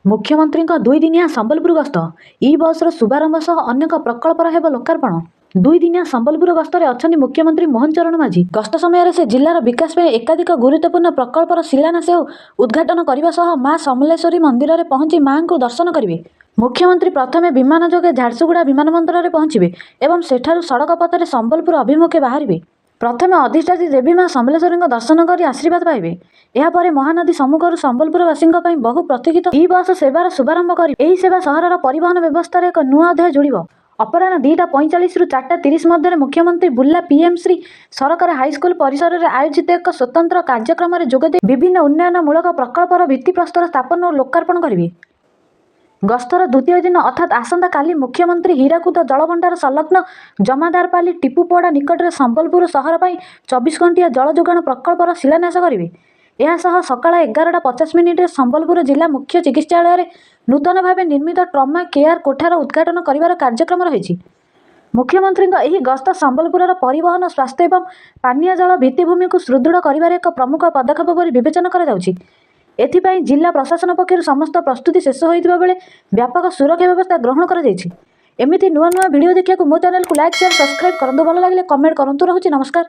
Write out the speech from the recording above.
मुख्यमंत्री दुई दिनिया संबलपुर गस्त ई बसर शुभारंभ सह अनेक प्रकल्पर हेब लोकार्पण। दुई दिनिया संबलपुर गस्तर अछंती मुख्यमंत्री मोहन चरण माझी। गस्त समय से जिलार विकास में एकाधिक गुरुत्वपूर्ण प्रकल्पर शिलान्यास और उद्घाटन करने सह मां समलेश्वरी मंदिर में पहुंची मां को दर्शन करेंगे। मुख्यमंत्री प्रथमे विमान जोगे झारसुगुड़ा विमानबंदर में पहुंचे और सेठारु सड़क पथर संबलपुर अभिमुखे बाहर। प्रथमे अधिष्ठात्री देवी मां समलेश्वरी दर्शन कर आशीर्वाद पाइबे। यापर महानदी सम्मुखर संबलपुरवासी बहु प्रतीक्षित ई बस सेवार शुभारंभ कर सेवा सहर परिवहन व्यवस्था एक नुआ अध्याय जोड़। अपराह 2:45 रु 4:30 मध्य मुख्यमंत्री बुर्ला पीएम श्री सरकार हाईस्कल परिसर में आयोजित एक स्वतंत्र कार्यक्रम में जोगदे विभिन्न उन्नयनमूलक प्रकल्पर भित्तिप्रस्तर स्थापन और लोकार्पण करेंगे। गस्तर द्वितीय दिन अर्थात आसंता काली मुख्यमंत्री हीराकुद जलभंडार संलग्न जमादारपाली टिपुपड़ा निकट में संबलपुर सहर पर 24 घंटिया जल जोगाण प्रकल्पर शिलान्यास करेंगे। यह सकाळ 11:50 संबलपुर जिला मुख्य चिकित्सालय में नूतन भाव निर्मित ट्रमा केयर कोठार उद्घाटन कर कार्यक्रम रही। मुख्यमंत्री यह गस्त संबलपुर परिवहन स्वास्थ्य एवं पानीय जल भित्तिभूमि को सुदृढ़ कर एक प्रमुख पदक्षेप पर विवेचना कर एथिपाई जिला प्रशासन पक्षर समस्त प्रस्तुति शेष होता बेले व्यापक सुरक्षा व्यवस्था ग्रहण कर एमती नुआ नुआ वीडियो देखा मो चैनल को लाइक शेयर सब्सक्राइब करूँ। भल लगे कमेंट करूँ। रहुछि नमस्कार।